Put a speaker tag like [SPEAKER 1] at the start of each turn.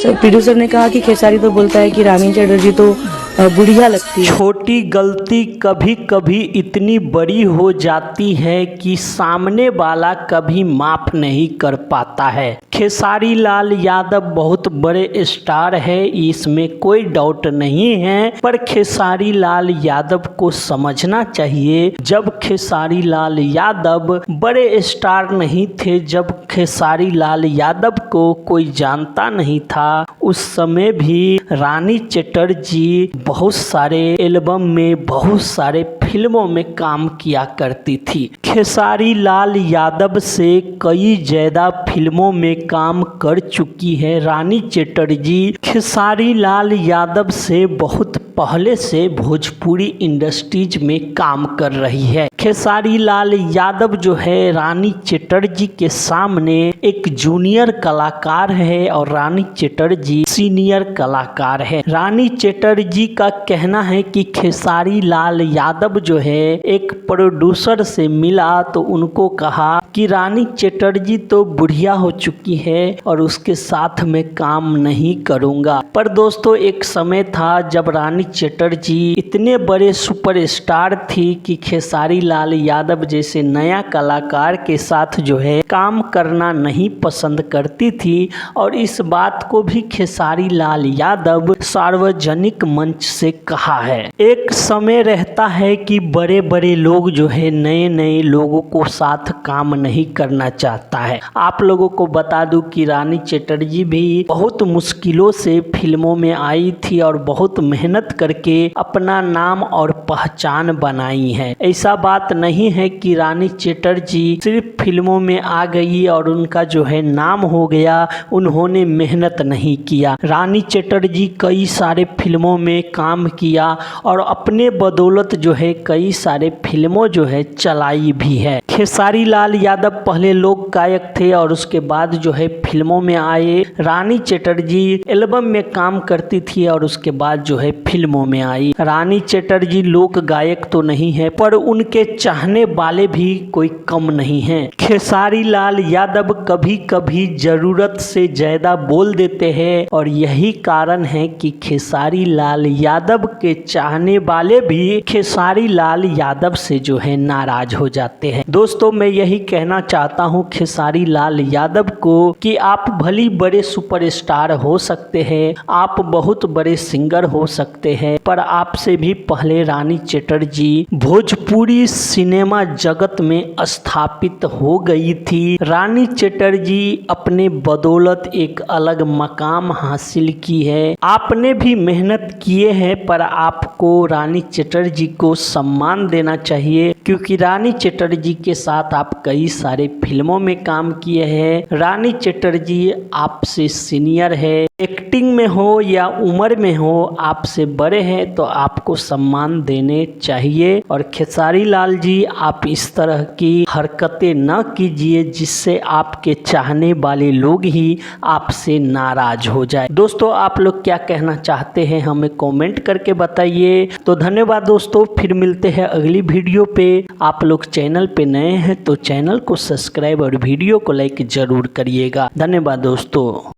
[SPEAKER 1] Producer ने कहा कि खेसारी तो बोलता है कि रानी चटर्जी तो बुढ़िया लगती है।
[SPEAKER 2] छोटी गलती कभी कभी इतनी बड़ी हो जाती है कि सामने वाला कभी माफ नहीं कर पाता है। खेसारी लाल यादव बहुत बड़े स्टार है, इसमें कोई डाउट नहीं है, पर खेसारी लाल यादव को समझना चाहिए जब खेसारी लाल यादव बड़े स्टार नहीं थे, जब खेसारी लाल यादव को कोई जानता नहीं था, उस समय भी रानी चटर्जी बहुत सारे एल्बम में, बहुत सारे फिल्मों में काम किया करती थी। खेसारी लाल यादव से कई ज़्यादा फिल्मों में काम कर चुकी है रानी चटर्जी। खेसारी लाल यादव से बहुत पहले से भोजपुरी इंडस्ट्रीज में काम कर रही है। खेसारी लाल यादव जो है रानी चटर्जी के सामने एक जूनियर कलाकार है और रानी चटर्जी सीनियर कलाकार है। रानी चटर्जी का कहना है कि खेसारी लाल यादव जो है एक प्रोड्यूसर से मिला तो उनको कहा कि रानी चटर्जी तो बुढ़िया हो चुकी है और उसके साथ में काम नहीं करूंगा। पर दोस्तों एक समय था जब रानी चटर्जी इतने बड़े सुपरस्टार थी कि खेसारी लाल यादव जैसे नया कलाकार के साथ जो है काम करना नहीं पसंद करती थी, और इस बात को भी खेसारी लाल यादव सार्वजनिक मंच से कहा है। एक समय रहता है कि बड़े बड़े लोग जो है नए नए लोगों को साथ काम नहीं करना चाहता है। आप लोगों को बता दूं कि रानी चटर्जी भी बहुत मुश्किलों से फिल्मों में आई थी और बहुत मेहनत करके अपना नाम और पहचान बनाई है। ऐसा बात नहीं है कि रानी चटर्जी सिर्फ फिल्मों में आ गई और उनका जो है नाम हो गया, उन्होंने मेहनत नहीं किया। रानी चटर्जी कई सारे फिल्मों में काम किया और अपने बदौलत जो है कई सारे फिल्मों जो है चलाई भी है। खेसारी लाल यादव पहले लोक गायक थे और उसके बाद जो है फिल्मों में आए। रानी चटर्जी एल्बम में काम करती थी और उसके बाद जो है फिल्मों में आई। रानी चटर्जी लोक गायक तो नहीं है, पर उनके चाहने वाले भी कोई कम नहीं हैं। खेसारी लाल यादव कभी कभी जरूरत से ज्यादा बोल देते हैं और यही कारण है कि खेसारी लाल यादव के चाहने वाले भी खेसारी लाल यादव से जो है नाराज हो जाते हैं। दोस्तों मैं यही कहना चाहता हूँ खेसारी लाल यादव को कि आप भली बड़े सुपरस्टार हो सकते हैं, आप बहुत बड़े सिंगर हो सकते हैं, पर आपसे भी पहले रानी चटर्जी भोजपुरी सिनेमा जगत में स्थापित हो गई थी। रानी चटर्जी अपने बदौलत एक अलग मकाम हासिल की है। आपने भी मेहनत किए हैं, पर आपको रानी चटर्जी को सम्मान देना चाहिए, क्योंकि रानी चटर्जी के साथ आप कई सारे फिल्मों में काम किए हैं। रानी चटर्जी आपसे सीनियर है, एक्टिंग में हो या उम्र में हो आपसे बड़े हैं, तो आपको सम्मान देने चाहिए। और खेसारी लाल जी आप इस तरह की हरकतें न कीजिए जिससे आपके चाहने वाले लोग ही आपसे नाराज हो जाए। दोस्तों आप लोग क्या कहना चाहते हैं हमें कमेंट करके बताइए। तो धन्यवाद दोस्तों, फिर मिलते हैं अगली वीडियो पे। आप लोग चैनल पे नए हैं तो चैनल को सब्सक्राइब और वीडियो को लाइक जरूर करिएगा। धन्यवाद दोस्तों।